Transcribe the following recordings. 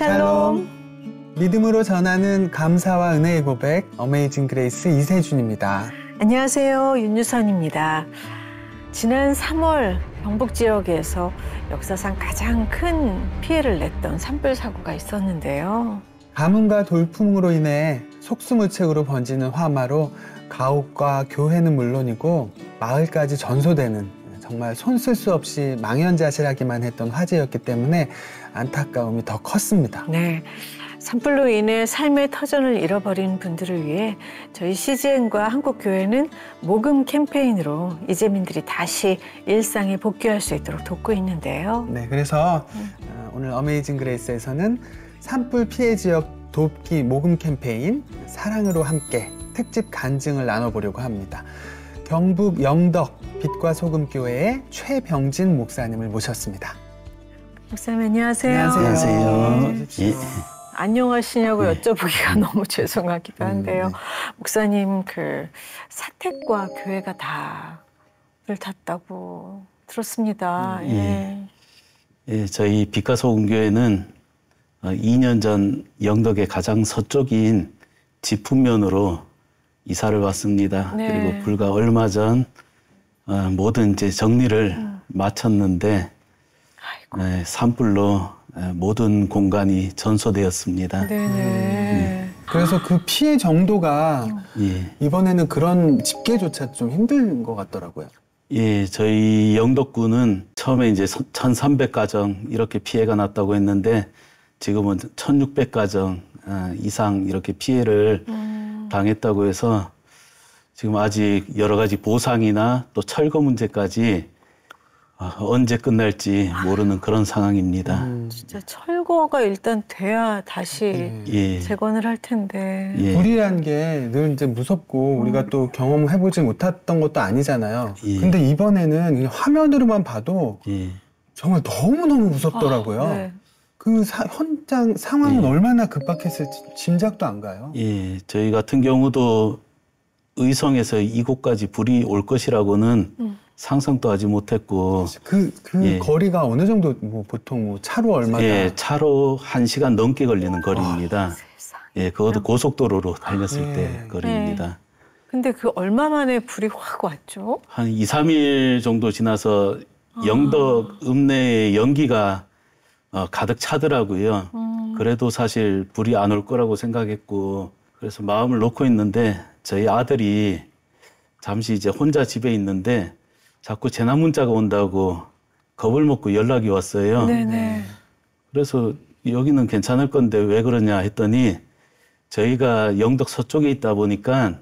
샬롬. 믿음으로 전하는 감사와 은혜의 고백, 어메이징 그레이스 이세준입니다. 안녕하세요. 윤유선입니다. 지난 3월 경북 지역에서 역사상 가장 큰 피해를 냈던 산불 사고가 있었는데요. 가뭄과 돌풍으로 인해 속수무책으로 번지는 화마로 가옥과 교회는 물론이고 마을까지 전소되는, 정말 손 쓸 수 없이 망연자실하기만 했던 화재였기 때문에 안타까움이 더 컸습니다. 네, 산불로 인해 삶의 터전을 잃어버린 분들을 위해 저희 CGN과 한국교회는 모금 캠페인으로 이재민들이 다시 일상에 복귀할 수 있도록 돕고 있는데요. 네, 그래서 오늘 어메이징 그레이스에서는 산불 피해 지역 돕기 모금 캠페인 사랑으로 함께 특집 간증을 나눠보려고 합니다. 경북 영덕 빛과 소금 교회의 최병진 목사님을 모셨습니다. 목사님 안녕하세요. 안녕하세요. 예. 안녕하시냐고 여쭤보기가 너무 죄송하기도 한데요. 네. 목사님 그 사택과 교회가 다 불 탔다고 들었습니다. 예, 저희 빛과 소금 교회는 2년 전 영덕의 가장 서쪽인 지풍면으로 이사를 왔습니다. 네. 그리고 불과 얼마 전 모든 이제 정리를 마쳤는데 산불로 모든 공간이 전소되었습니다. 네네. 그래서 그 피해 정도가 예. 이번에는 그런 집계조차 좀 힘든 것 같더라고요. 예, 저희 영덕구는 처음에 이제 1,300가정 이렇게 피해가 났다고 했는데 지금은 1,600가정 이상 이렇게 피해를 당했다고 해서 지금 아직 여러 가지 보상이나 또 철거 문제까지 언제 끝날지 모르는 그런 상황입니다. 진짜 철거가 일단 돼야 다시 예. 재건을 할 텐데. 예. 불이란 게 늘 이제 무섭고 우리가 또 경험해보지 못했던 것도 아니잖아요. 예. 근데 이번에는 그냥 화면으로만 봐도 예. 정말 너무너무 무섭더라고요. 네. 그 현장 상황은 예. 얼마나 급박했을지 짐작도 안 가요. 예, 저희 같은 경우도 의성에서 이곳까지 불이 올 것이라고는 상상도 하지 못했고, 그 예. 거리가 어느 정도 보통 차로 얼마나? 예, 차로 1시간 넘게 걸리는 거리입니다. 세상에. 예, 그것도 고속도로로 달렸을 예. 때 거리입니다. 근데 그 얼마 만에 불이 확 왔죠? 한 2, 3일 정도 지나서 영덕 읍내에 연기가 가득 차더라고요. 그래도 사실 불이 안 올 거라고 생각했고, 그래서 마음을 놓고 있는데 저희 아들이 잠시 이제 혼자 집에 있는데 자꾸 재난 문자가 온다고 겁을 먹고 연락이 왔어요. 네네. 그래서 여기는 괜찮을 건데 왜 그러냐 했더니 저희가 영덕 서쪽에 있다 보니까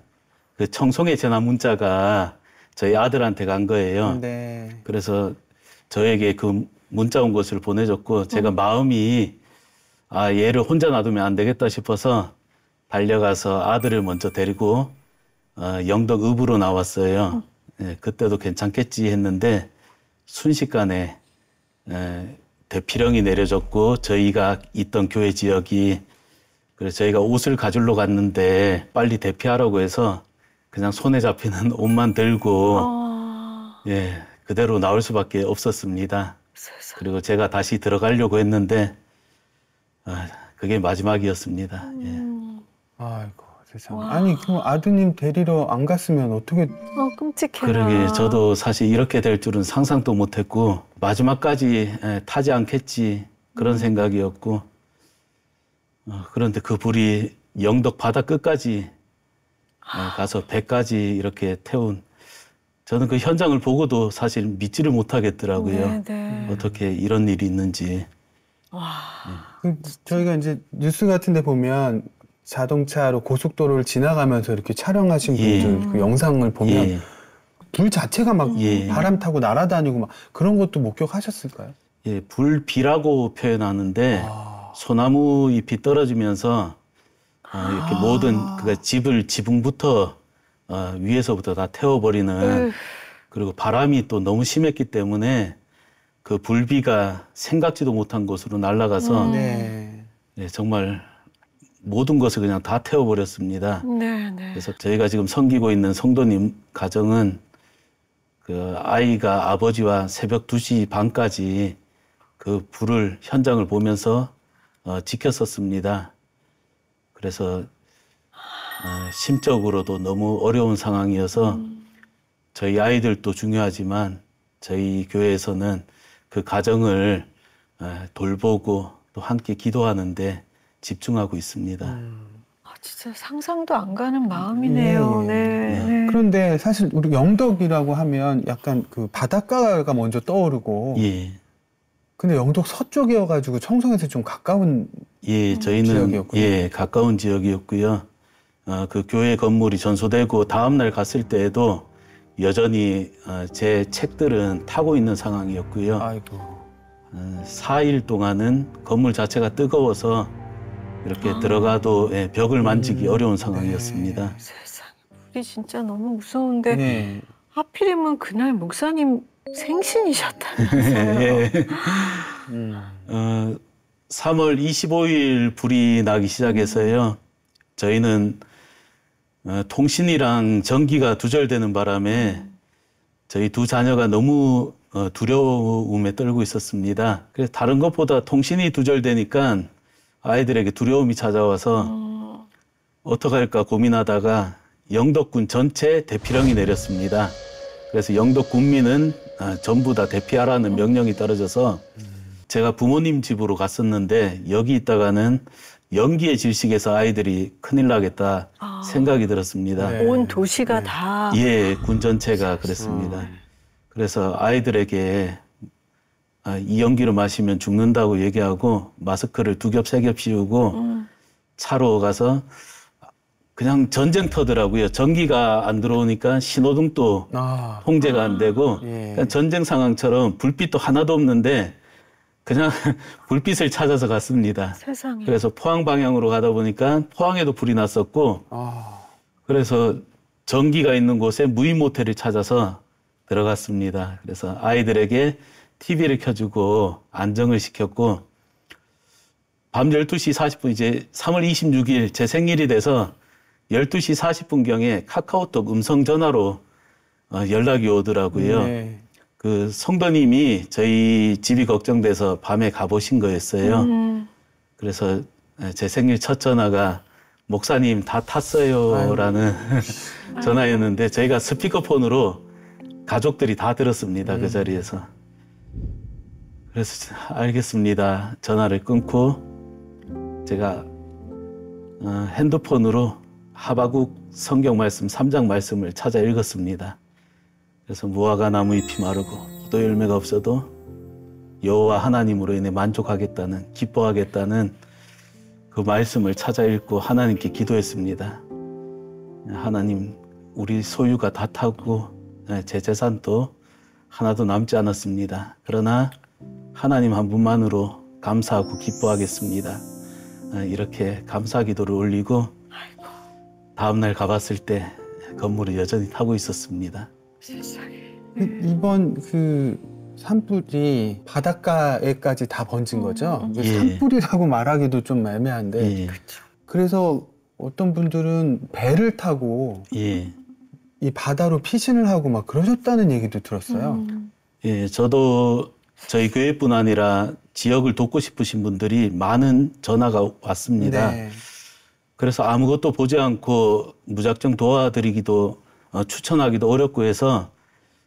그 청송의 재난 문자가 저희 아들한테 간 거예요. 네. 그래서 저에게 그 문자 온 것을 보내줬고 제가 마음이 얘를 혼자 놔두면 안 되겠다 싶어서 달려가서 아들을 먼저 데리고 영덕 읍으로 나왔어요. 예, 그때도 괜찮겠지 했는데 순식간에 대피령이 내려졌고 저희가 있던 교회 지역이, 그래서 저희가 옷을 가지러 갔는데 빨리 대피하라고 해서 그냥 손에 잡히는 옷만 들고 예, 그대로 나올 수밖에 없었습니다. 세상에. 그리고 제가 다시 들어가려고 했는데 그게 마지막이었습니다. 예. 아이고 세상. 아니 그럼 아드님 데리러 안 갔으면 어떻게? 끔찍해라. 그러게 저도 사실 이렇게 될 줄은 상상도 못했고 마지막까지 타지 않겠지 그런 생각이었고 그런데 그 불이 영덕 바다 끝까지 가서 배까지 이렇게 태운, 저는 그 현장을 보고도 사실 믿지를 못하겠더라고요. 네네. 어떻게 이런 일이 있는지. 저희가 이제 뉴스 같은데 보면 자동차로 고속도로를 지나가면서 이렇게 촬영하신 예. 분들 그 영상을 보면 예. 불 자체가 막 예. 바람 타고 날아다니고 막 그런 것도 목격하셨을까요? 예, 불비라고 표현하는데 소나무 잎이 떨어지면서 이렇게 모든 그 지붕부터 위에서부터 다 태워버리는, 그리고 바람이 또 너무 심했기 때문에 그 불비가 생각지도 못한 곳으로 날아가서 네. 예, 정말 모든 것을 그냥 다 태워버렸습니다. 네네. 그래서 저희가 지금 섬기고 있는 성도님 가정은 그 아이가 아버지와 새벽 2시 반까지 그 불을 현장을 보면서 지켰었습니다. 그래서 심적으로도 너무 어려운 상황이어서 저희 아이들도 중요하지만 저희 교회에서는 그 가정을 돌보고 또 함께 기도하는데 집중하고 있습니다. 진짜 상상도 안 가는 마음이네요. 네. 그런데 사실 우리 영덕이라고 하면 약간 그 바닷가가 먼저 떠오르고. 예. 근데 영덕 서쪽이어가지고 청송에서 좀 가까운 저희는 지역이었군요. 가까운 지역이었고요. 그 교회 건물이 전소되고 다음 날 갔을 때에도 여전히 제 책들은 타고 있는 상황이었고요. 아이고. 4일 동안은 건물 자체가 뜨거워서 이렇게 들어가도 벽을 만지기 어려운 상황이었습니다. 세상에, 불이 진짜 너무 무서운데 네. 하필이면 그날 목사님 생신이셨다면서요. 예. 3월 25일 불이 나기 시작해서요. 저희는 통신이랑 전기가 두절되는 바람에 저희 두 자녀가 너무 두려움에 떨고 있었습니다. 그래서 다른 것보다 통신이 두절되니까 아이들에게 두려움이 찾아와서 어떡할까 고민하다가 영덕군 전체 대피령이 내렸습니다. 그래서 영덕 군민은 전부 다 대피하라는 명령이 떨어져서 제가 부모님 집으로 갔었는데 여기 있다가는 연기의 질식에서 아이들이 큰일 나겠다 생각이 들었습니다. 네. 온 도시가 다. 군 전체가 그랬습니다. 그래서 아이들에게 이 연기를 마시면 죽는다고 얘기하고 마스크를 2겹, 3겹 씌우고 차로 가서 그냥 전쟁터더라고요. 전기가 안 들어오니까 신호등도 통제가 안 되고 그러니까 전쟁 상황처럼 불빛도 하나도 없는데 그냥 불빛을 찾아서 갔습니다. 세상에. 그래서 포항 방향으로 가다 보니까 포항에도 불이 났었고 그래서 전기가 있는 곳에 무인 모텔을 찾아서 들어갔습니다. 그래서 아이들에게 TV를 켜주고 안정을 시켰고 밤 12시 40분 이제 3월 26일 제 생일이 돼서 12시 40분경에 카카오톡 음성 전화로 연락이 오더라고요. 네. 그 성도님이 저희 집이 걱정돼서 밤에 가보신 거였어요. 그래서 제 생일 첫 전화가 목사님 다 탔어요라는 전화였는데 저희가 스피커폰으로 가족들이 다 들었습니다. 그 자리에서. 그래서 알겠습니다. 전화를 끊고 제가 핸드폰으로 하바국 성경 말씀 3장 말씀을 찾아 읽었습니다. 그래서 무화과 나무 잎이 마르고 포도 열매가 없어도 여호와 하나님으로 인해 만족하겠다는 기뻐하겠다는 그 말씀을 찾아 읽고 하나님께 기도했습니다. 하나님 우리 소유가 다 타고 제 재산도 하나도 남지 않았습니다. 그러나 하나님 한 분만으로 감사하고 기뻐하겠습니다. 이렇게 감사 기도를 올리고 다음날 가봤을 때 건물을 여전히 타고 있었습니다. 세상에. 이번 그 산불이 바닷가에까지 다 번진 거죠? 산불이라고 말하기도 좀 애매한데 그래서 어떤 분들은 배를 타고 이 바다로 피신을 하고 막 그러셨다는 얘기도 들었어요. 저도 저희 교회뿐 아니라 지역을 돕고 싶으신 분들이 많은 전화가 왔습니다. 네. 그래서 아무것도 보지 않고 무작정 도와드리기도 추천하기도 어렵고 해서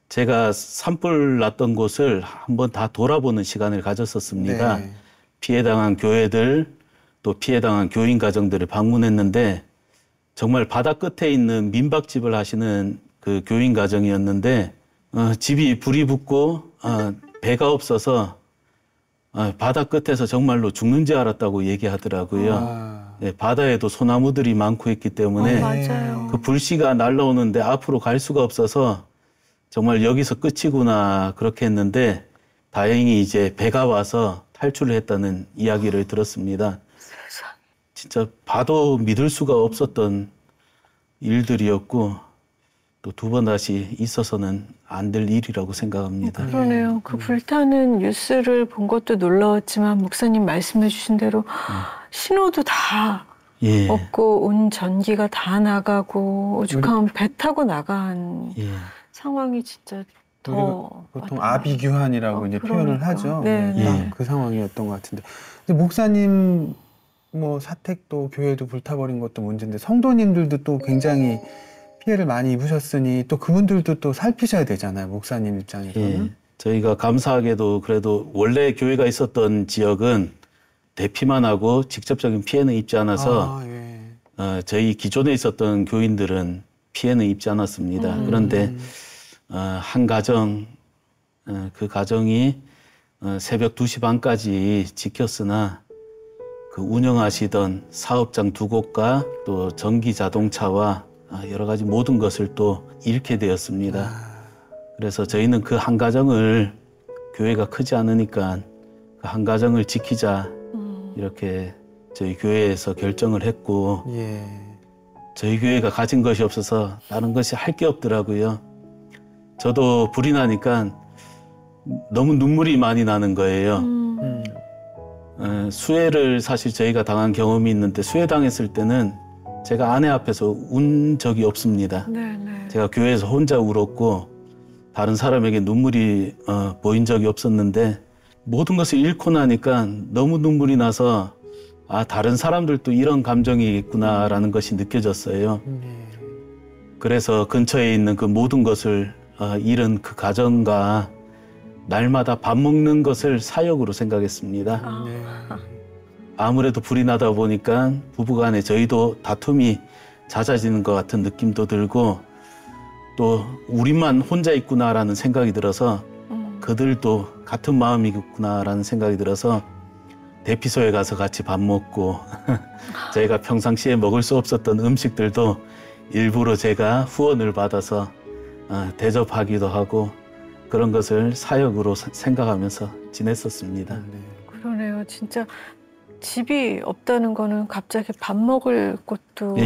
제가 산불 났던 곳을 한번 다 돌아보는 시간을 가졌었습니다. 네. 피해당한 교회들 또 피해당한 교인 가정들을 방문했는데 정말 바다 끝에 있는 민박집을 하시는 그 교인 가정이었는데 집이 불이 붙고 배가 없어서 바다 끝에서 정말로 죽는 줄 알았다고 얘기하더라고요. 바다에도 소나무들이 많고 있기 때문에 맞아요. 그 불씨가 날라오는데 앞으로 갈 수가 없어서 정말 여기서 끝이구나 그렇게 했는데 다행히 이제 배가 와서 탈출을 했다는 이야기를 들었습니다. 진짜 봐도 믿을 수가 없었던 일들이었고 또 두 번 다시 있어서는 안 될 일이라고 생각합니다. 그러네요. 그 불타는 뉴스를 본 것도 놀라웠지만 목사님 말씀해 주신 대로 신호도 다 없고 온 전기가 다 나가고 오죽하면 배 타고 나간 상황이 진짜 더 보통 와닿아요. 아비규환이라고 이제 표현을 그러니까. 하죠. 네, 네. 그 상황이었던 것 같은데. 근데 목사님 뭐 사택도 교회도 불타버린 것도 문제인데 성도님들도 또 굉장히 피해를 많이 입으셨으니 또 그분들도 또 살피셔야 되잖아요. 목사님 입장에서는. 예. 저희가 감사하게도 그래도 원래 교회가 있었던 지역은 대피만 하고 직접적인 피해는 입지 않아서 저희 기존에 있었던 교인들은 피해는 입지 않았습니다. 그런데 한 가정, 그 가정이 새벽 2시 반까지 지켰으나 그 운영하시던 사업장 2곳과 또 전기 자동차와 여러 가지 모든 것을 또 잃게 되었습니다. 그래서 저희는 그 한 가정을 교회가 크지 않으니까 그 한 가정을 지키자 이렇게 저희 교회에서 결정을 했고 저희 교회가 가진 것이 없어서 다른 것이 할 게 없더라고요. 저도 불이 나니까 너무 눈물이 많이 나는 거예요. 수해를 사실 저희가 당한 경험이 있는데 수해 당했을 때는 제가 아내 앞에서 운 적이 없습니다. 네네. 제가 교회에서 혼자 울었고 다른 사람에게 눈물이 보인 적이 없었는데 모든 것을 잃고 나니까 너무 눈물이 나서 다른 사람들도 이런 감정이 있구나라는 것이 느껴졌어요. 그래서 근처에 있는 그 모든 것을 잃은 그 가정과 날마다 밥 먹는 것을 사역으로 생각했습니다. 아무래도 불이 나다 보니까 부부간에 저희도 다툼이 잦아지는 것 같은 느낌도 들고 또 우리만 혼자 있구나라는 생각이 들어서 그들도 같은 마음이겠구나라는 생각이 들어서 대피소에 가서 같이 밥 먹고 저희가 평상시에 먹을 수 없었던 음식들도 일부러 제가 후원을 받아서 대접하기도 하고 그런 것을 사역으로 생각하면서 지냈었습니다. 그러네요. 진짜 집이 없다는 거는 갑자기 밥 먹을 곳도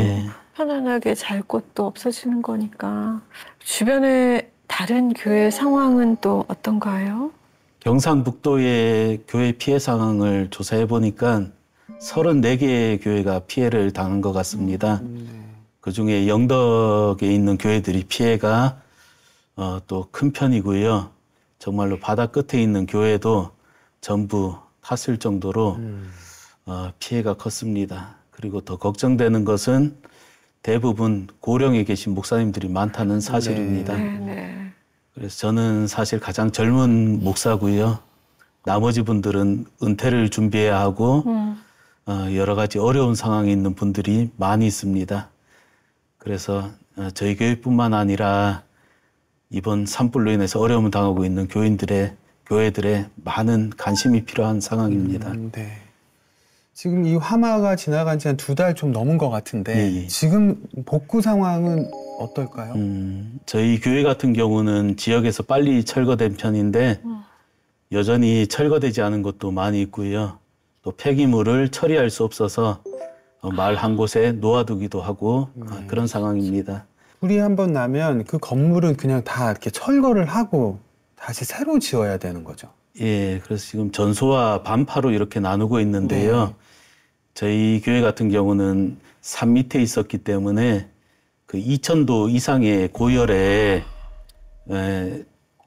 편안하게 잘 곳도 없어지는 거니까. 주변에 다른 교회 상황은 또 어떤가요? 경상북도의 교회 피해 상황을 조사해 보니까 34개의 교회가 피해를 당한 것 같습니다. 그중에 영덕에 있는 교회들이 피해가 또 큰 편이고요. 정말로 바다 끝에 있는 교회도 전부 탔을 정도로 피해가 컸습니다. 그리고 더 걱정되는 것은 대부분 고령에 계신 목사님들이 많다는 사실입니다. 그래서 저는 사실 가장 젊은 목사고요. 나머지 분들은 은퇴를 준비해야 하고 여러 가지 어려운 상황에 있는 분들이 많이 있습니다. 그래서 저희 교회뿐만 아니라 이번 산불로 인해서 어려움을 당하고 있는 교회들의 많은 관심이 필요한 상황입니다. 지금 이 화마가 지나간 지 한 2달 좀 넘은 것 같은데 지금 복구 상황은 어떨까요? 저희 교회 같은 경우는 지역에서 빨리 철거된 편인데 여전히 철거되지 않은 곳도 많이 있고요. 또 폐기물을 처리할 수 없어서 마을 한 곳에 놓아두기도 하고 그런 상황입니다. 불이 한번 나면 그 건물은 그냥 다 이렇게 철거를 하고 다시 새로 지어야 되는 거죠. 예, 그래서 지금 전소와 반파로 이렇게 나누고 있는데요. 저희 교회 같은 경우는 산 밑에 있었기 때문에 그 2000도 이상의 고열에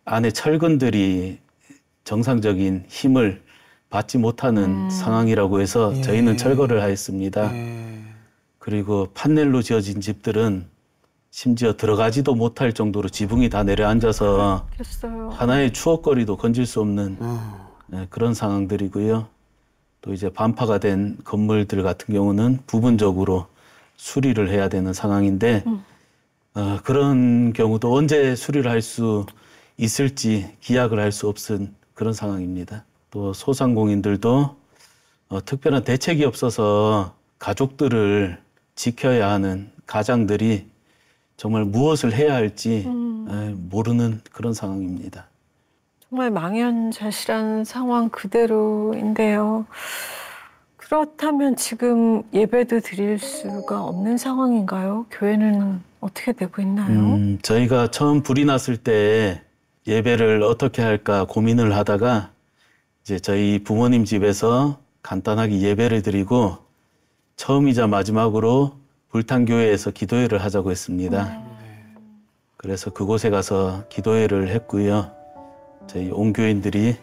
안에 철근들이 정상적인 힘을 받지 못하는 상황이라고 해서 저희는 철거를 하였습니다. 그리고 판넬로 지어진 집들은 심지어 들어가지도 못할 정도로 지붕이 다 내려앉아서 하나의 추억거리도 건질 수 없는 그런 상황들이고요. 또 이제 반파가 된 건물들 같은 경우는 부분적으로 수리를 해야 되는 상황인데 그런 경우도 언제 수리를 할 수 있을지 기약을 할 수 없은 그런 상황입니다. 또 소상공인들도 특별한 대책이 없어서 가족들을 지켜야 하는 가장들이 정말 무엇을 해야 할지 모르는 그런 상황입니다. 정말 망연자실한 상황 그대로인데요. 그렇다면 지금 예배도 드릴 수가 없는 상황인가요? 교회는 어떻게 되고 있나요? 저희가 처음 불이 났을 때 예배를 어떻게 할까 고민을 하다가 이제 저희 부모님 집에서 간단하게 예배를 드리고 처음이자 마지막으로 불탄 교회에서 기도회를 하자고 했습니다. 그래서 그곳에 가서 기도회를 했고요. 저희 온 교인들이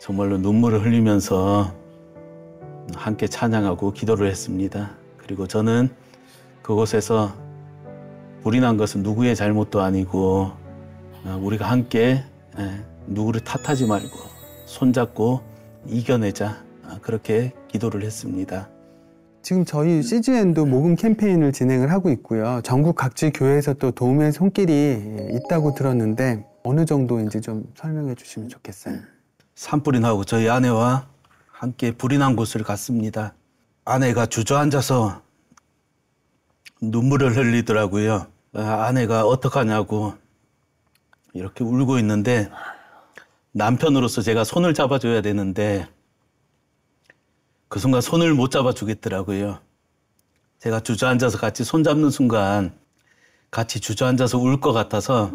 정말로 눈물을 흘리면서 함께 찬양하고 기도를 했습니다. 그리고 저는 그곳에서 불이 난 것은 누구의 잘못도 아니고 우리가 함께 누구를 탓하지 말고 손잡고 이겨내자, 그렇게 기도를 했습니다. 지금 저희 CGN도 모금 캠페인을 진행을 하고 있고요. 전국 각지 교회에서 또 도움의 손길이 있다고 들었는데 어느 정도인지 좀 설명해 주시면 좋겠어요. 산불이 나고 저희 아내와 함께 불이 난 곳을 갔습니다. 아내가 주저앉아서 눈물을 흘리더라고요. 아내가 어떡하냐고 이렇게 울고 있는데 남편으로서 제가 손을 잡아줘야 되는데 그 순간 손을 못 잡아주겠더라고요. 제가 주저앉아서 같이 손잡는 순간 같이 주저앉아서 울 것 같아서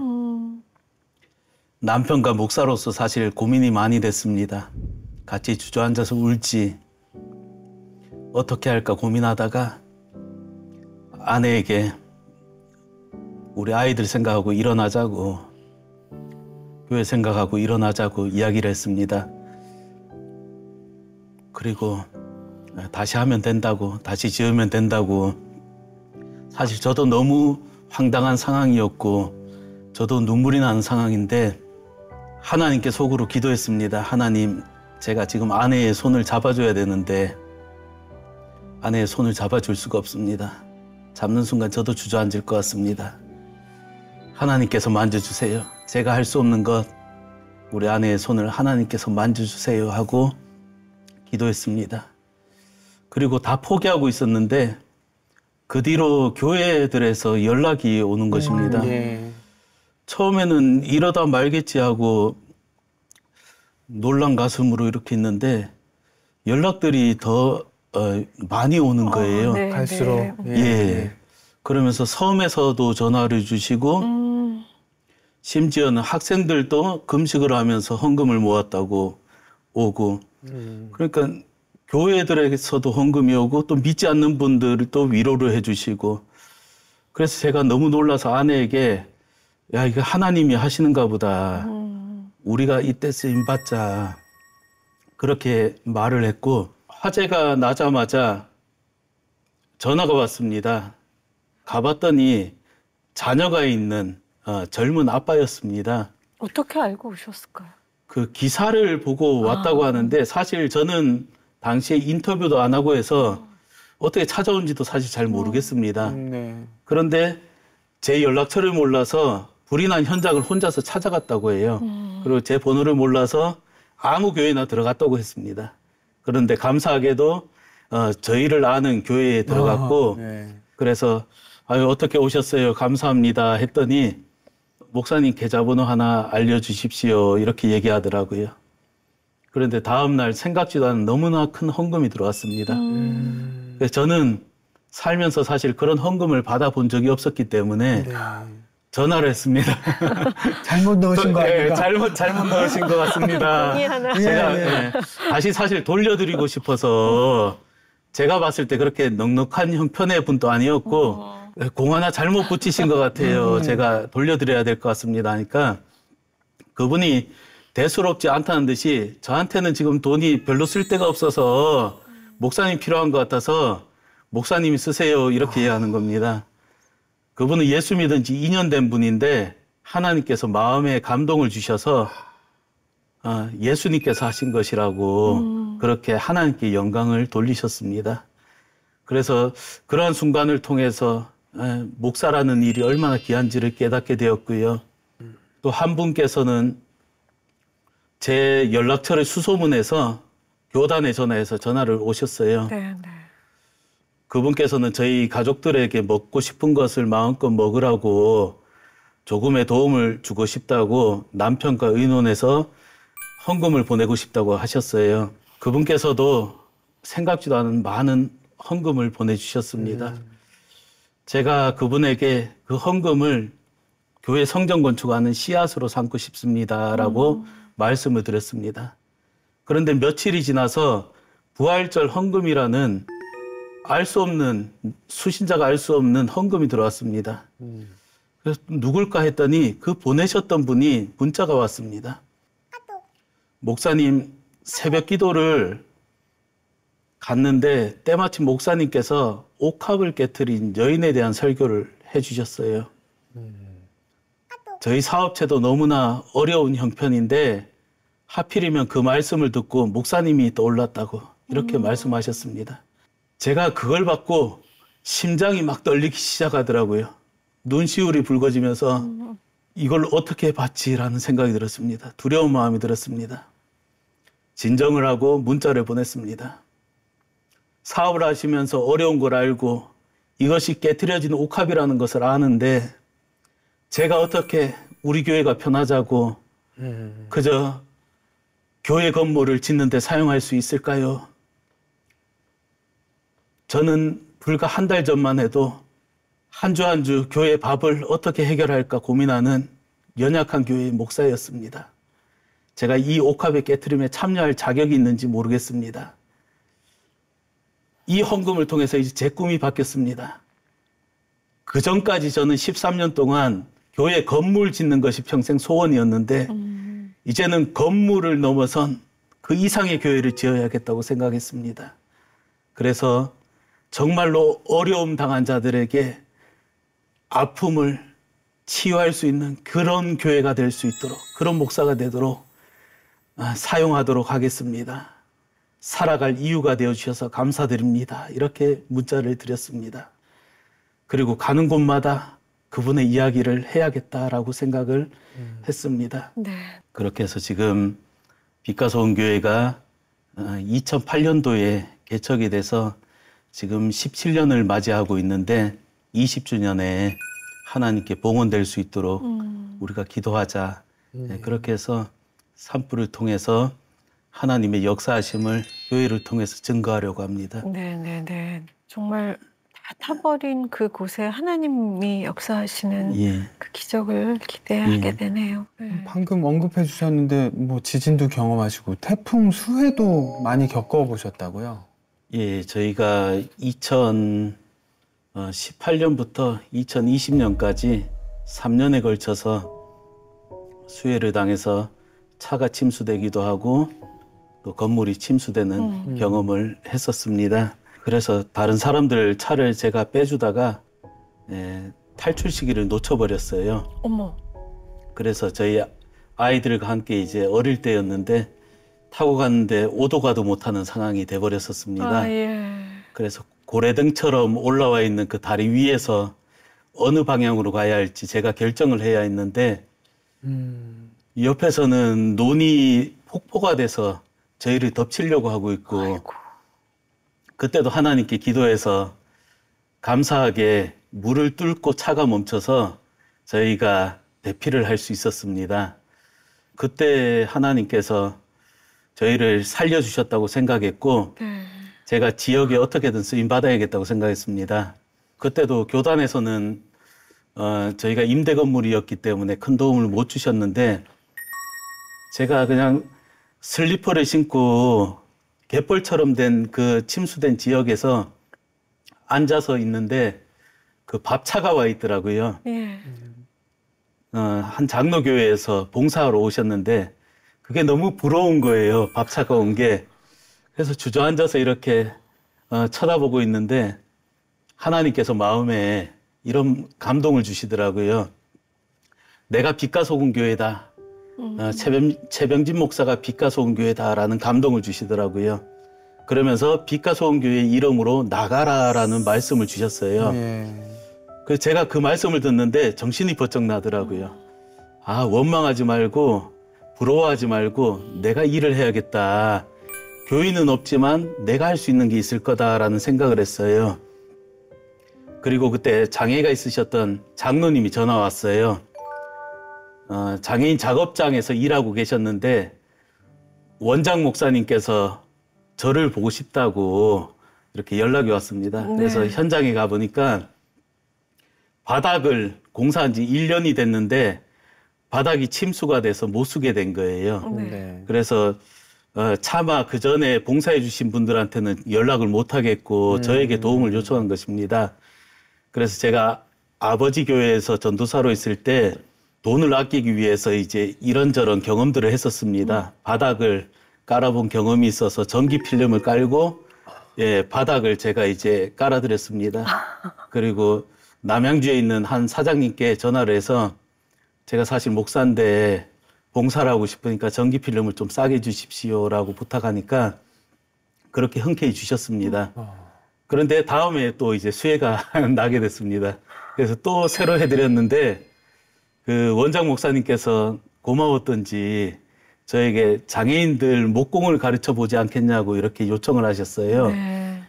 남편과 목사로서 사실 고민이 많이 됐습니다. 같이 주저앉아서 울지 어떻게 할까 고민하다가 아내에게 우리 아이들 생각하고 일어나자고, 교회 생각하고 일어나자고 이야기를 했습니다. 그리고 다시 하면 된다고, 다시 지으면 된다고. 사실 저도 너무 황당한 상황이었고 저도 눈물이 나는 상황인데 하나님께 속으로 기도했습니다. 하나님, 제가 지금 아내의 손을 잡아줘야 되는데 아내의 손을 잡아줄 수가 없습니다. 잡는 순간 저도 주저앉을 것 같습니다. 하나님께서 만져주세요. 제가 할 수 없는 것, 우리 아내의 손을 하나님께서 만져주세요 하고 기도했습니다. 그리고 다 포기하고 있었는데 그 뒤로 교회들에서 연락이 오는 것입니다. 예. 처음에는 이러다 말겠지 하고 놀란 가슴으로 이렇게 있는데 연락들이 더 많이 오는 거예요. 네, 갈수록. 네. 예. 그러면서 섬에서도 전화를 주시고 심지어는 학생들도 금식을 하면서 헌금을 모았다고 오고 그러니까 교회들에서도 헌금이 오고 또 믿지 않는 분들을 또 위로를 해주시고 그래서 제가 너무 놀라서 아내에게 야, 이거 하나님이 하시는가 보다. 우리가 이때 쓰임 받자. 그렇게 말을 했고 화재가 나자마자 전화가 왔습니다. 가봤더니 자녀가 있는 젊은 아빠였습니다. 어떻게 알고 오셨을까요? 그 기사를 보고 왔다고 하는데 사실 저는 당시에 인터뷰도 안 하고 해서 어떻게 찾아온지도 사실 잘 모르겠습니다. 네. 그런데 제 연락처를 몰라서 불이 난 현장을 혼자서 찾아갔다고 해요. 그리고 제 번호를 몰라서 아무 교회나 들어갔다고 했습니다. 그런데 감사하게도 저희를 아는 교회에 들어갔고 네. 그래서 아유 어떻게 오셨어요? 감사합니다 했더니 목사님 계좌번호 하나 알려주십시오 이렇게 얘기하더라고요. 그런데 다음 날 생각지도 않은 너무나 큰 헌금이 들어왔습니다. 그래서 저는 살면서 사실 그런 헌금을 받아본 적이 없었기 때문에 네. 전화를 했습니다. 잘못 넣으신 거 네, 아닌가? 잘못 넣으신 것 같습니다. 종이 하나. 제가 예, 예. 네, 다시 사실 돌려드리고 싶어서 제가 봤을 때 그렇게 넉넉한 형편의 분도 아니었고 공 하나 잘못 붙이신 것 같아요. 제가 돌려드려야 될 것 같습니다 하니까 그분이 대수롭지 않다는 듯이 저한테는 지금 돈이 별로 쓸 데가 없어서 목사님 필요한 것 같아서 목사님이 쓰세요 이렇게 얘기하는 겁니다. 그분은 예수 믿은 지 2년 된 분인데 하나님께서 마음에 감동을 주셔서 예수님께서 하신 것이라고 그렇게 하나님께 영광을 돌리셨습니다. 그래서 그러한 순간을 통해서 목사라는 일이 얼마나 귀한지를 깨닫게 되었고요. 또 한 분께서는 제 연락처를 수소문해서 교단에 전화해서 전화를 오셨어요. 네, 네. 그분께서는 저희 가족들에게 먹고 싶은 것을 마음껏 먹으라고 조금의 도움을 주고 싶다고 남편과 의논해서 헌금을 보내고 싶다고 하셨어요. 그분께서도 생각지도 않은 많은 헌금을 보내주셨습니다. 제가 그분에게 그 헌금을 교회 성전 건축하는 씨앗으로 삼고 싶습니다라고 말씀을 드렸습니다. 그런데 며칠이 지나서 부활절 헌금이라는 알 수 없는 수신자가 알 수 없는 헌금이 들어왔습니다. 그래서 누굴까 했더니 그 보내셨던 분이 문자가 왔습니다. 목사님, 새벽 기도를 갔는데 때마침 목사님께서 옥합을 깨트린 여인에 대한 설교를 해주셨어요. 저희 사업체도 너무나 어려운 형편인데 하필이면 그 말씀을 듣고 목사님이 떠올랐다고 이렇게 말씀하셨습니다. 제가 그걸 받고 심장이 막 떨리기 시작하더라고요. 눈시울이 붉어지면서 이걸 어떻게 받지라는 생각이 들었습니다. 두려운 마음이 들었습니다. 진정을 하고 문자를 보냈습니다. 사업을 하시면서 어려운 걸 알고 이것이 깨트려진 옥합이라는 것을 아는데 제가 어떻게 우리 교회가 편하자고 그저 교회 건물을 짓는 데 사용할 수 있을까요? 저는 불과 한 달 전만 해도 한 주 한 주 교회 밥을 어떻게 해결할까 고민하는 연약한 교회의 목사였습니다. 제가 이 옥합의 깨트림에 참여할 자격이 있는지 모르겠습니다. 이 헌금을 통해서 이제 제 꿈이 바뀌었습니다. 그 전까지 저는 13년 동안 교회 건물 짓는 것이 평생 소원이었는데 이제는 건물을 넘어선 그 이상의 교회를 지어야겠다고 생각했습니다. 그래서 정말로 어려움 당한 자들에게 아픔을 치유할 수 있는 그런 교회가 될 수 있도록, 그런 목사가 되도록 사용하도록 하겠습니다. 살아갈 이유가 되어주셔서 감사드립니다. 이렇게 문자를 드렸습니다. 그리고 가는 곳마다 그분의 이야기를 해야겠다라고 생각을 했습니다. 네. 그렇게 해서 지금 빛과소원교회가 2008년도에 개척이 돼서 지금 17년을 맞이하고 있는데 20주년에 하나님께 봉헌될 수 있도록 우리가 기도하자. 네, 그렇게 해서 산불을 통해서 하나님의 역사하심을 교회를 통해서 증거하려고 합니다. 네. 정말 다 타버린 그곳에 하나님이 역사하시는 예. 그 기적을 기대하게 되네요. 네. 방금 언급해 주셨는데 뭐 지진도 경험하시고 태풍 수해도 많이 겪어보셨다고요? 예, 저희가 2018년부터 2020년까지 3년에 걸쳐서 수해를 당해서 차가 침수되기도 하고 또 건물이 침수되는 경험을 했었습니다. 그래서 다른 사람들 차를 제가 빼주다가 탈출 시기를 놓쳐버렸어요. 어머. 그래서 저희 아이들과 함께 이제 어릴 때였는데 타고 갔는데 오도 가도 못하는 상황이 돼버렸었습니다. 예. 그래서 고래등처럼 올라와 있는 그 다리 위에서 어느 방향으로 가야 할지 제가 결정을 해야 했는데 옆에서는 논이 폭포가 돼서 저희를 덮치려고 하고 있고 아이고. 그때도 하나님께 기도해서 감사하게 물을 뚫고 차가 멈춰서 저희가 대피를 할 수 있었습니다. 그때 하나님께서 저희를 살려주셨다고 생각했고 제가 지역에 어떻게든 쓰임받아야겠다고 생각했습니다. 그때도 교단에서는 저희가 임대 건물이었기 때문에 큰 도움을 못 주셨는데 제가 그냥 슬리퍼를 신고 갯벌처럼 된 그 침수된 지역에서 앉아서 있는데 그 밥차가 와 있더라고요. 예. 한 장로교회에서 봉사하러 오셨는데 그게 너무 부러운 거예요. 밥차가 온 게. 그래서 주저앉아서 이렇게 쳐다보고 있는데 하나님께서 마음에 이런 감동을 주시더라고요. 내가 빛과 소금 교회다. 최병진 목사가 빛과 소금 교회다라는 감동을 주시더라고요. 그러면서 빛과 소금 교회 이름으로 나가라라는 말씀을 주셨어요. 그래서 제가 그 말씀을 듣는데 정신이 번쩍 나더라고요. 아, 원망하지 말고 부러워하지 말고 내가 일을 해야겠다. 교인은 없지만 내가 할 수 있는 게 있을 거다라는 생각을 했어요. 그리고 그때 장애가 있으셨던 장로님이 전화 왔어요. 장애인 작업장에서 일하고 계셨는데 원장 목사님께서 저를 보고 싶다고 이렇게 연락이 왔습니다. 그래서 현장에 가보니까 바닥을 공사한 지 1년이 됐는데 바닥이 침수가 돼서 못 쓰게 된 거예요. 그래서 차마 그 전에 봉사해 주신 분들한테는 연락을 못 하겠고 저에게 도움을 요청한 것입니다. 그래서 제가 아버지 교회에서 전도사로 있을 때 돈을 아끼기 위해서 이제 이런저런 경험들을 했었습니다. 바닥을 깔아본 경험이 있어서 전기 필름을 깔고 예, 바닥을 제가 이제 깔아드렸습니다. 그리고 남양주에 있는 한 사장님께 전화를 해서 제가 사실 목사인데 봉사를 하고 싶으니까 전기 필름을 좀 싸게 주십시오라고 부탁하니까 그렇게 흔쾌히 주셨습니다. 그런데 다음에 또 이제 수혜가 나게 됐습니다. 그래서 또 새로 해드렸는데 그 원장 목사님께서 고마웠던지 저에게 장애인들 목공을 가르쳐 보지 않겠냐고 이렇게 요청을 하셨어요. 네.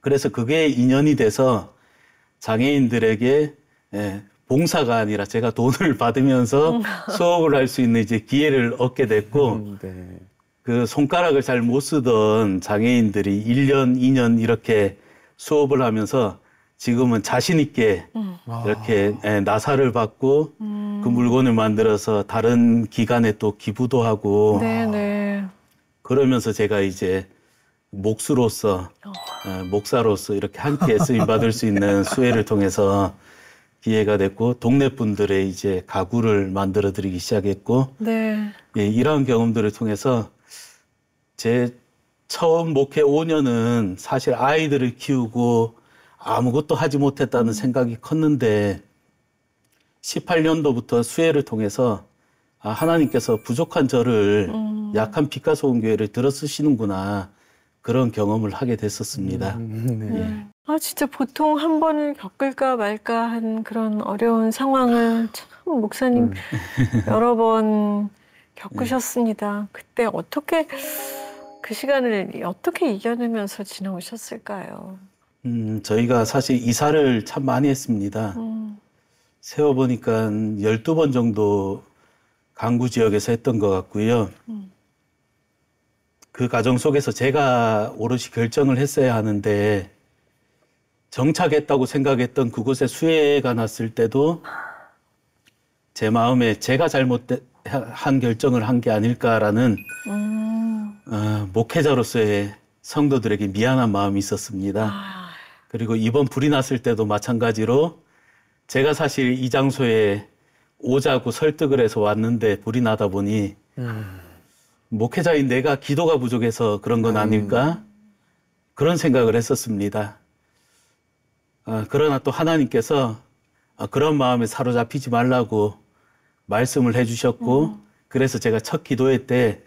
그래서 그게 인연이 돼서 장애인들에게 예, 봉사가 아니라 제가 돈을 받으면서 수업을 할 수 있는 이제 기회를 얻게 됐고 네. 그 손가락을 잘 못 쓰던 장애인들이 1년, 2년 이렇게 수업을 하면서 지금은 자신 있게 이렇게 예, 나사를 받고 그 물건을 만들어서 다른 기관에 또 기부도 하고 네네. 그러면서 제가 이제 목수로서 목사로서 이렇게 함께 쓰임 받을 수 있는 수혜를 통해서 기회가 됐고 동네 분들의 이제 가구를 만들어 드리기 시작했고 네. 예, 이러한 경험들을 통해서 제 처음 목회 5년은 사실 아이들을 키우고 아무것도 하지 못했다는 생각이 컸는데 18년도부터 수혜를 통해서 아, 하나님께서 부족한 저를 약한 빛과 소금 교회를 들어 쓰시는구나 그런 경험을 하게 됐었습니다. 네. 아, 진짜 보통 한 번을 겪을까 말까 한 그런 어려운 상황을 참 목사님 여러 번 겪으셨습니다. 그때 어떻게 그 시간을 어떻게 이겨내면서 지나오셨을까요? 저희가 사실 이사를 참 많이 했습니다. 세어보니까 12번 정도 강구 지역에서 했던 것 같고요. 그 과정 속에서 제가 오롯이 결정을 했어야 하는데 정착했다고 생각했던 그곳에 수혜가 났을 때도 제 마음에 제가 잘못한 결정을 한 게 아닐까라는 목회자로서의 성도들에게 미안한 마음이 있었습니다. 그리고 이번 불이 났을 때도 마찬가지로 제가 사실 이 장소에 오자고 설득을 해서 왔는데 불이 나다 보니 목회자인 내가 기도가 부족해서 그런 건 아닐까? 그런 생각을 했었습니다. 그러나 또 하나님께서 그런 마음에 사로잡히지 말라고 말씀을 해주셨고 그래서 제가 첫 기도회 때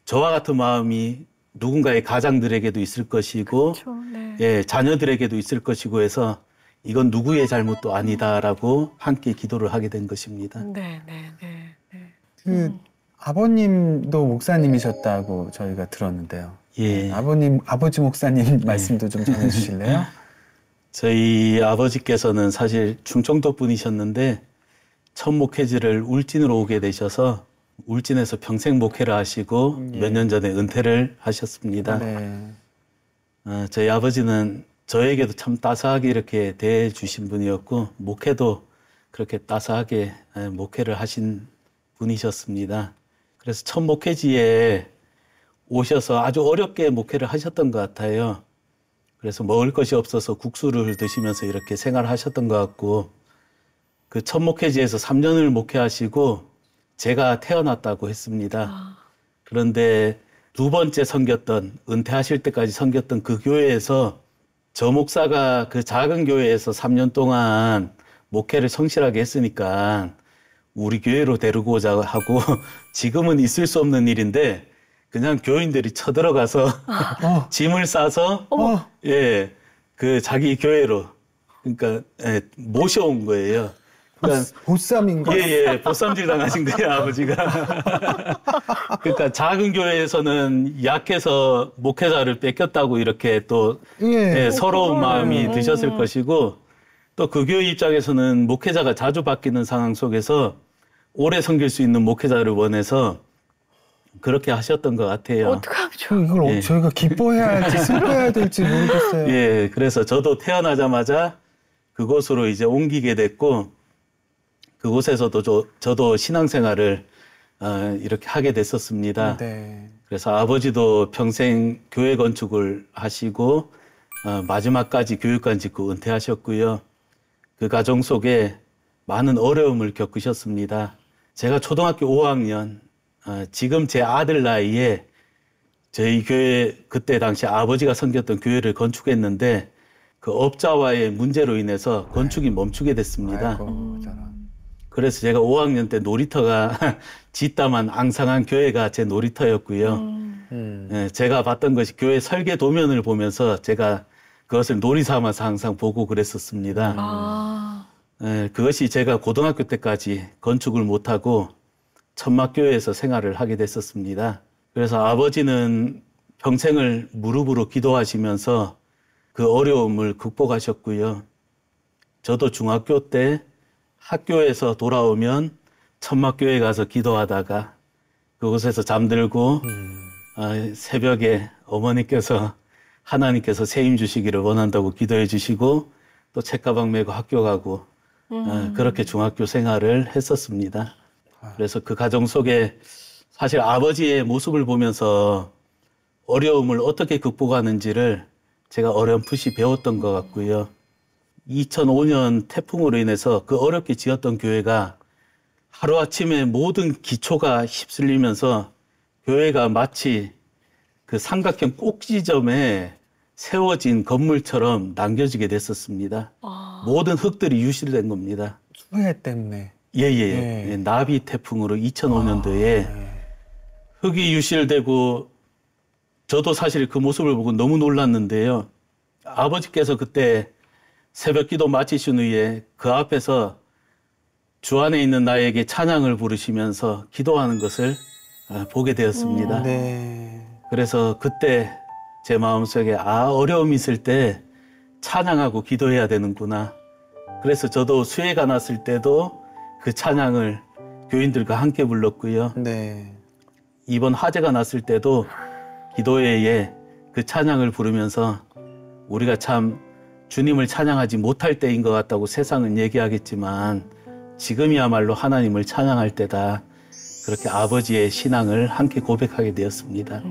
저와 같은 마음이 누군가의 가장들에게도 있을 것이고 그렇죠, 네. 예, 자녀들에게도 있을 것이고 해서 이건 누구의 잘못도 아니다라고 함께 기도를 하게 된 것입니다. 네, 네, 네. 네. 그 아버님도 목사님이셨다고 저희가 들었는데요. 예. 아버지 목사님 말씀도 좀 전해주실래요? 저희 아버지께서는 사실 충청도 분이셨는데 첫 목회지를 울진으로 오게 되셔서 울진에서 평생 목회를 하시고 몇 년 전에 은퇴를 하셨습니다. 네. 저희 아버지는 저에게도 참 따스하게 이렇게 대해주신 분이었고 목회도 그렇게 따스하게 목회를 하신 분이셨습니다. 그래서 첫 목회지에 오셔서 아주 어렵게 목회를 하셨던 것 같아요. 그래서 먹을 것이 없어서 국수를 드시면서 이렇게 생활하셨던 것 같고 그 첫 목회지에서 3년을 목회하시고 제가 태어났다고 했습니다. 그런데 두 번째 섬겼던 은퇴하실 때까지 섬겼던 그 교회에서 저 목사가 그 작은 교회에서 3년 동안 목회를 성실하게 했으니까 우리 교회로 데리고자 하고 지금은 있을 수 없는 일인데 그냥 교인들이 쳐들어가서 짐을 싸서 예, 그 자기 교회로 그러니까 예, 모셔온 거예요. 그러니까 보쌈인가? 예, 보쌈질 당하신 거예요, 아버지가. 그러니까 작은 교회에서는 약해서 목회자를 뺏겼다고 이렇게 또 예, 서러운 마음이 드셨을 것이고 또 그 교회 입장에서는 목회자가 자주 바뀌는 상황 속에서 오래 섬길 수 있는 목회자를 원해서 그렇게 하셨던 것 같아요. 어떡하면 좋아. 이걸 저희가 기뻐해야 할지 슬퍼해야 될지 모르겠어요. 예, 그래서 저도 태어나자마자 그곳으로 이제 옮기게 됐고 그곳에서도 저도 신앙생활을 이렇게 하게 됐었습니다. 네. 그래서 아버지도 평생 교회 건축을 하시고 마지막까지 교육관 짓고 은퇴하셨고요. 그 가정 속에 많은 어려움을 겪으셨습니다. 제가 초등학교 5학년, 지금 제 아들 나이에 저희 교회 그때 당시 아버지가 섬겼던 교회를 건축했는데 그 업자와의 문제로 인해서 건축이 멈추게 됐습니다. 아이고, 저런. 그래서 제가 5학년 때 놀이터가 짓다만 앙상한 교회가 제 놀이터였고요. 제가 봤던 것이 교회 설계 도면을 보면서 제가 그것을 놀이 삼아서 항상 보고 그랬었습니다. 그것이 제가 고등학교 때까지 건축을 못하고 천막교회에서 생활을 하게 됐었습니다. 그래서 아버지는 평생을 무릎으로 기도하시면서 그 어려움을 극복하셨고요. 저도 중학교 때 학교에서 돌아오면 천막교회 가서 기도하다가 그곳에서 잠들고 새벽에 어머니께서 하나님께서 세임 주시기를 원한다고 기도해 주시고 또 책가방 메고 학교 가고 그렇게 중학교 생활을 했었습니다. 그래서 그 가정 속에 사실 아버지의 모습을 보면서 어려움을 어떻게 극복하는지를 제가 어렴풋이 배웠던 것 같고요. 2005년 태풍으로 인해서 그 어렵게 지었던 교회가 하루아침에 모든 기초가 휩쓸리면서 교회가 마치 그 삼각형 꼭지점에 세워진 건물처럼 남겨지게 됐었습니다. 모든 흙들이 유실된 겁니다. 수해 때문에. 예. 나비 태풍으로 2005년도에 흙이 유실되고 저도 사실 그 모습을 보고 너무 놀랐는데요. 아버지께서 그때 새벽 기도 마치신 후에 그 앞에서 주 안에 있는 나에게 찬양을 부르시면서 기도하는 것을 보게 되었습니다. 네. 그래서 그때 제 마음속에 어려움이 있을 때 찬양하고 기도해야 되는구나. 그래서 저도 수해가 났을 때도 그 찬양을 교인들과 함께 불렀고요. 네. 이번 화재가 났을 때도 기도회에 그 찬양을 부르면서 우리가 참 주님을 찬양하지 못할 때인 것 같다고 세상은 얘기하겠지만 지금이야말로 하나님을 찬양할 때다. 그렇게 아버지의 신앙을 함께 고백하게 되었습니다.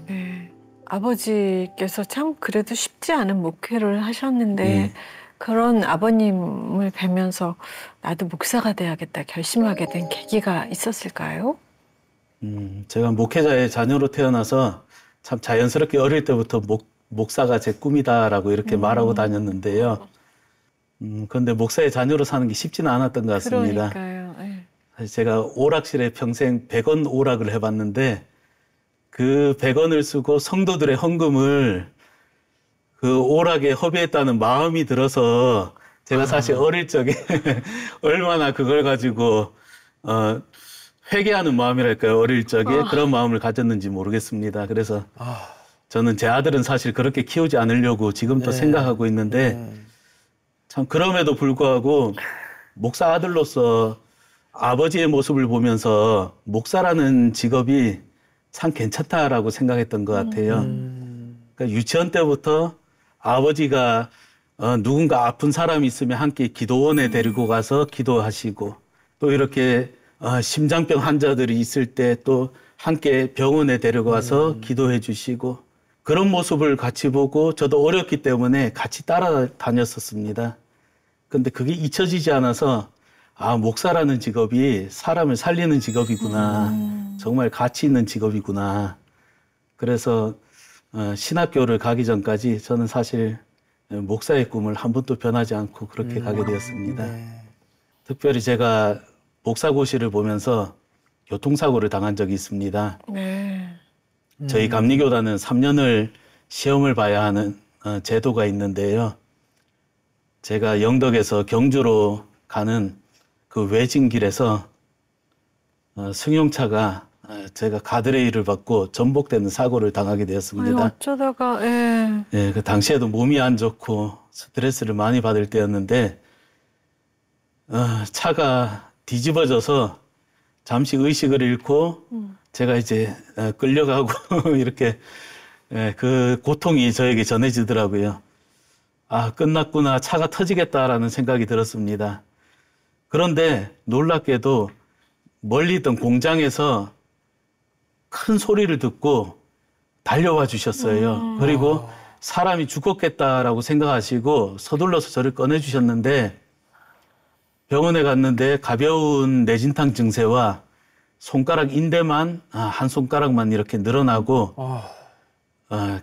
네. 아버지께서 참 그래도 쉽지 않은 목회를 하셨는데 그런 아버님을 뵈면서 나도 목사가 돼야겠다 결심하게 된 계기가 있었을까요? 제가 목회자의 자녀로 태어나서 참 자연스럽게 어릴 때부터 목사가 제 꿈이다라고 이렇게 말하고 다녔는데요. 그런데 목사의 자녀로 사는 게 쉽지는 않았던 것 같습니다. 그러니까요. 네. 사실 제가 오락실에 평생 100원 오락을 해봤는데 그 100원을 쓰고 성도들의 헌금을 그 오락에 허비했다는 마음이 들어서 제가 사실 어릴 적에 얼마나 그걸 가지고 회개하는 마음이랄까요? 어릴 적에 그런 마음을 가졌는지 모르겠습니다. 그래서 저는 제 아들은 사실 그렇게 키우지 않으려고 지금도 생각하고 있는데 참 그럼에도 불구하고 목사 아들로서 아버지의 모습을 보면서 목사라는 직업이 참 괜찮다라고 생각했던 것 같아요. 그러니까 유치원 때부터 아버지가 누군가 아픈 사람이 있으면 함께 기도원에 데리고 가서 기도하시고 또 이렇게 심장병 환자들이 있을 때 또 함께 병원에 데려가서 기도해 주시고 그런 모습을 같이 보고 저도 어렸기 때문에 같이 따라다녔었습니다. 근데 그게 잊혀지지 않아서 목사라는 직업이 사람을 살리는 직업이구나. 정말 가치 있는 직업이구나. 그래서 신학교를 가기 전까지 저는 사실 목사의 꿈을 한 번도 변하지 않고 그렇게 가게 되었습니다. 특별히 제가 목사고시를 보면서 교통사고를 당한 적이 있습니다. 저희 감리교단은 3년을 시험을 봐야 하는 제도가 있는데요. 제가 영덕에서 경주로 가는 그 외진길에서 승용차가 제가 가드레일을 받고 전복되는 사고를 당하게 되었습니다. 어쩌다가 그 당시에도 몸이 안 좋고 스트레스를 많이 받을 때였는데 차가 뒤집어져서 잠시 의식을 잃고 제가 이제 끌려가고 이렇게 그 고통이 저에게 전해지더라고요. 끝났구나, 차가 터지겠다라는 생각이 들었습니다. 그런데 놀랍게도 멀리 있던 공장에서 큰 소리를 듣고 달려와 주셨어요. 그리고 사람이 죽었겠다라고 생각하시고 서둘러서 저를 꺼내주셨는데 병원에 갔는데 가벼운 뇌진탕 증세와 손가락 인대만 한 손가락만 이렇게 늘어나고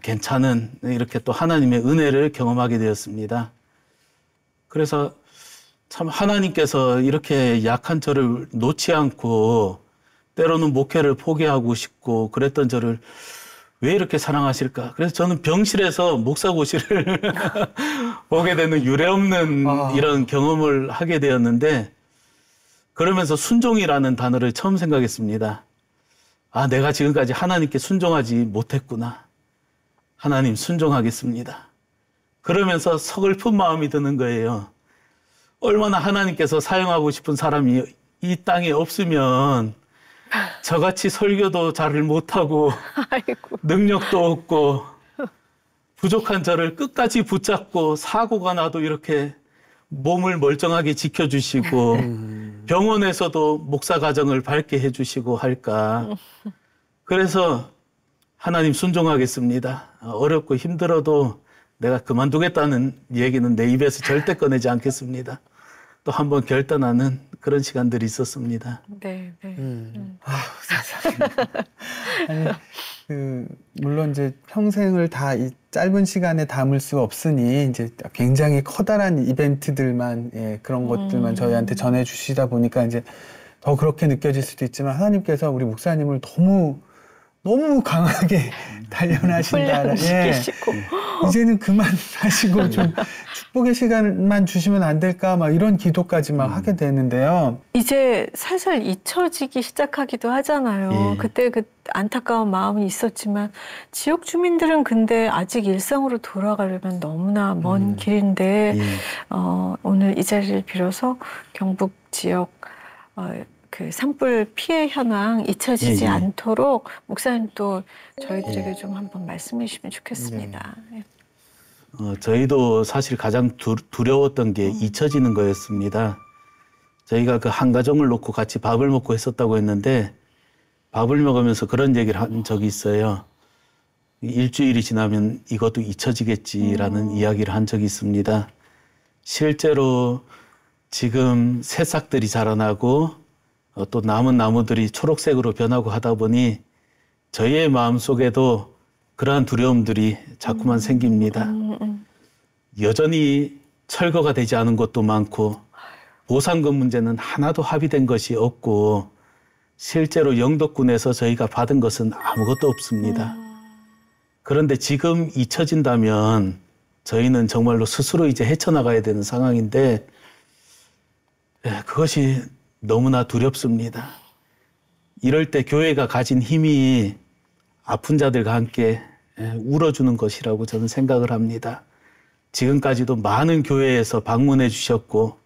괜찮은 이렇게 또 하나님의 은혜를 경험하게 되었습니다. 그래서 참 하나님께서 이렇게 약한 저를 놓지 않고 때로는 목회를 포기하고 싶고 그랬던 저를 왜 이렇게 사랑하실까? 그래서 저는 병실에서 목사고시를 보게 되는 유례없는 이런 경험을 하게 되었는데 그러면서 순종이라는 단어를 처음 생각했습니다. 아, 내가 지금까지 하나님께 순종하지 못했구나. 하나님 순종하겠습니다. 그러면서 서글픈 마음이 드는 거예요. 얼마나 하나님께서 사용하고 싶은 사람이 이 땅에 없으면 저같이 설교도 잘 못하고 아이고. 능력도 없고 부족한 저를 끝까지 붙잡고 사고가 나도 이렇게 몸을 멀쩡하게 지켜주시고 병원에서도 목사 가정을 밝게 해주시고 할까. 그래서 하나님 순종하겠습니다. 어렵고 힘들어도 내가 그만두겠다는 얘기는 내 입에서 절대 꺼내지 않겠습니다. 또 한번 결단하는 그런 시간들이 있었습니다. 네, 네. 세상에. 아니, 물론 이제 평생을 다 이 짧은 시간에 담을 수 없으니 이제 굉장히 커다란 이벤트들만 그런 것들만 저희한테 전해주시다 보니까 이제 더 그렇게 느껴질 수도 있지만 하나님께서 우리 목사님을 너무 강하게 단련하신다. 훈련시키시고. 이제는 그만하시고 좀 축복의 시간만 주시면 안 될까 막 이런 기도까지 막 하게 되는데요. 이제 살살 잊혀지기 시작하기도 하잖아요. 그때 그 안타까운 마음이 있었지만 지역 주민들은 근데 아직 일상으로 돌아가려면 너무나 먼 길인데 오늘 이 자리를 빌어서 경북 지역 그 산불 피해 현황 잊혀지지 않도록 목사님 또 저희들에게 좀 한번 말씀해 주시면 좋겠습니다. 저희도 사실 가장 두려웠던 게 잊혀지는 거였습니다. 저희가 그 한 가정을 놓고 같이 밥을 먹고 했었다고 했는데 밥을 먹으면서 그런 얘기를 한 적이 있어요. 일주일이 지나면 이것도 잊혀지겠지라는 이야기를 한 적이 있습니다. 실제로 지금 새싹들이 자라나고 또 남은 나무들이 초록색으로 변하고 하다 보니 저희의 마음속에도 그러한 두려움들이 자꾸만 생깁니다. 여전히 철거가 되지 않은 곳도 많고 보상금 문제는 하나도 합의된 것이 없고 실제로 영덕군에서 저희가 받은 것은 아무것도 없습니다. 그런데 지금 잊혀진다면 저희는 정말로 스스로 이제 헤쳐나가야 되는 상황인데 그것이 너무나 두렵습니다. 이럴 때 교회가 가진 힘이 아픈 자들과 함께 울어주는 것이라고 저는 생각을 합니다. 지금까지도 많은 교회에서 방문해 주셨고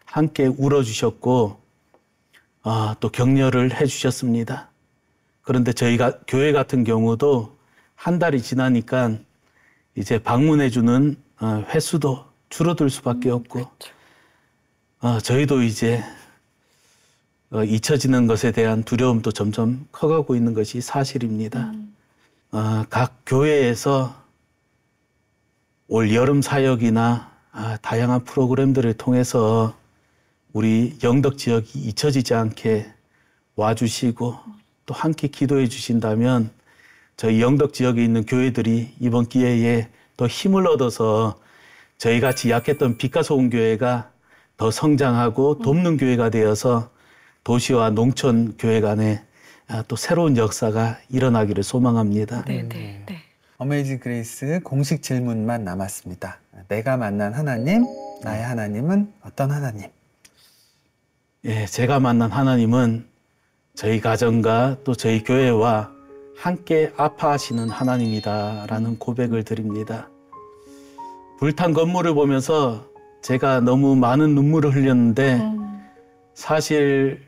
함께 울어주셨고 또 격려를 해주셨습니다. 그런데 저희가 교회 같은 경우도 한 달이 지나니까 이제 방문해 주는 횟수도 줄어들 수밖에 없고 저희도 이제 잊혀지는 것에 대한 두려움도 점점 커가고 있는 것이 사실입니다. 각 교회에서 올 여름 사역이나 다양한 프로그램들을 통해서 우리 영덕 지역이 잊혀지지 않게 와주시고 또 함께 기도해 주신다면 저희 영덕 지역에 있는 교회들이 이번 기회에 더 힘을 얻어서 저희같이 약했던 빛과 소금 교회가 더 성장하고 돕는 교회가 되어서 도시와 농촌 교회 간에 또 새로운 역사가 일어나기를 소망합니다. 네. 어메이징 그레이스 공식 질문만 남았습니다. 내가 만난 하나님, 나의 하나님은 어떤 하나님? 제가 만난 하나님은 저희 가정과 또 저희 교회와 함께 아파하시는 하나님이다라는 고백을 드립니다. 불탄 건물을 보면서 제가 너무 많은 눈물을 흘렸는데 사실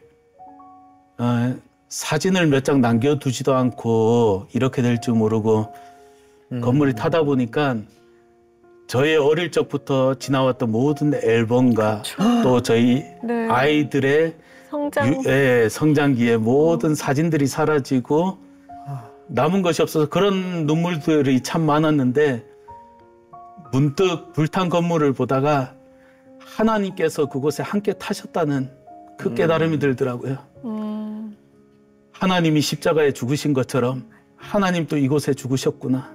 사진을 몇 장 남겨두지도 않고 이렇게 될 줄 모르고 건물을 타다 보니까 저의 어릴 적부터 지나왔던 모든 앨범과 또 저희 아이들의 성장기의 모든 사진들이 사라지고 남은 것이 없어서 그런 눈물들이 참 많았는데 문득 불탄 건물을 보다가 하나님께서 그곳에 함께 타셨다는 그 깨달음이 들더라고요. 하나님이 십자가에 죽으신 것처럼 하나님도 이곳에 죽으셨구나.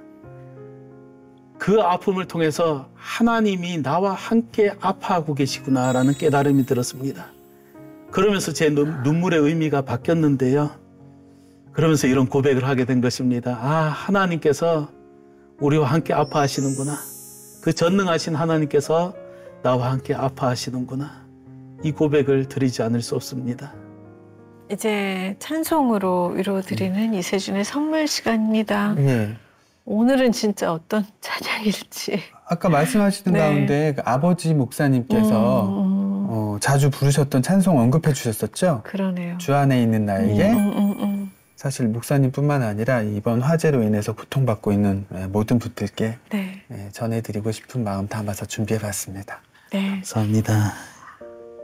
그 아픔을 통해서 하나님이 나와 함께 아파하고 계시구나라는 깨달음이 들었습니다. 그러면서 제 눈물의 의미가 바뀌었는데요. 그러면서 이런 고백을 하게 된 것입니다. 아, 하나님께서 우리와 함께 아파하시는구나. 그 전능하신 하나님께서 나와 함께 아파하시는구나. 이 고백을 드리지 않을 수 없습니다. 이제 찬송으로 위로드리는 이세준의 선물 시간입니다. 네. 오늘은 진짜 어떤 찬양일지. 아까 말씀하시는 네. 가운데 그 아버지 목사님께서 자주 부르셨던 찬송 언급해 주셨었죠? 그러네요. 주 안에 있는 나에게. 사실 목사님뿐만 아니라 이번 화재로 인해서 고통받고 있는 모든 분들께 네. 전해드리고 싶은 마음 담아서 준비해봤습니다. 네. 감사합니다.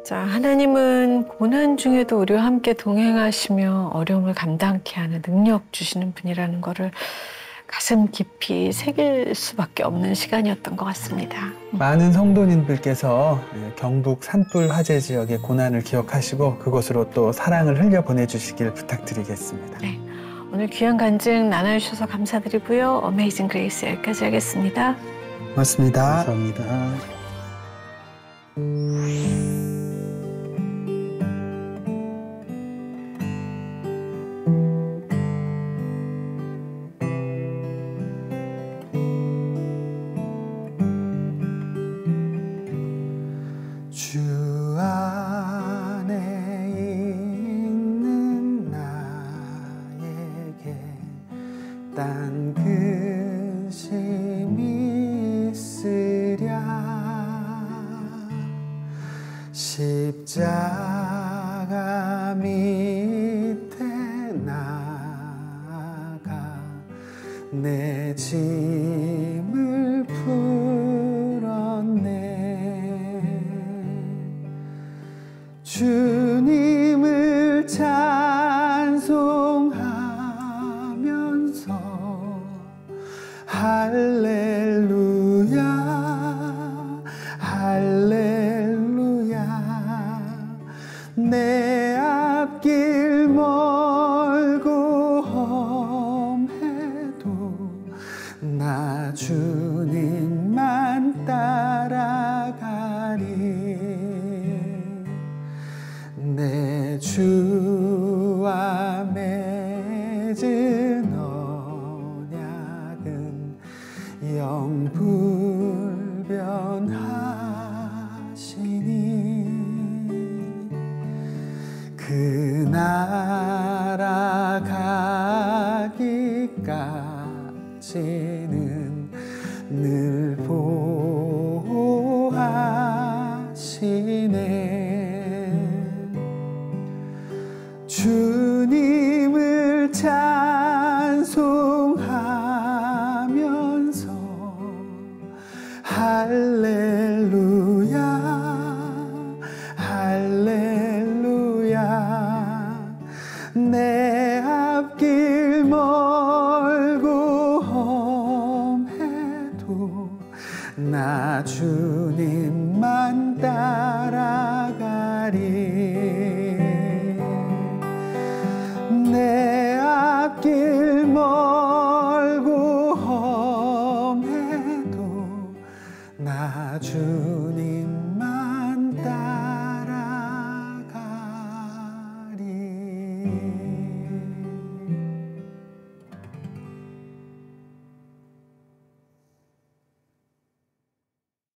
자, 하나님은 고난 중에도 우리와 함께 동행하시며 어려움을 감당케 하는 능력 주시는 분이라는 거를 가슴 깊이 새길 수밖에 없는 시간이었던 것 같습니다. 많은 성도님들께서 경북 산불 화재 지역의 고난을 기억하시고 그곳으로 또 사랑을 흘려 보내주시길 부탁드리겠습니다. 네, 오늘 귀한 간증 나눠주셔서 감사드리고요. 어메이징 그레이스 여기까지 하겠습니다. 고맙습니다. 감사합니다. 주 안에 있는 나에게 딴 근심이 있으랴 십자가 밑에 나가 내 짐을 풀었네 주님을 찬송하면서 할렐루야 할렐루야 내 앞길 멀고 험해도 나 주님만 따라가리 내 주와 맺은 언약은 영불변하시니 그 나라 가기까지는 늘 보호하시네 주님을 찬송하면서 할렐루야 할렐루야 내 앞길 멀고 험해도 나 주님만 따라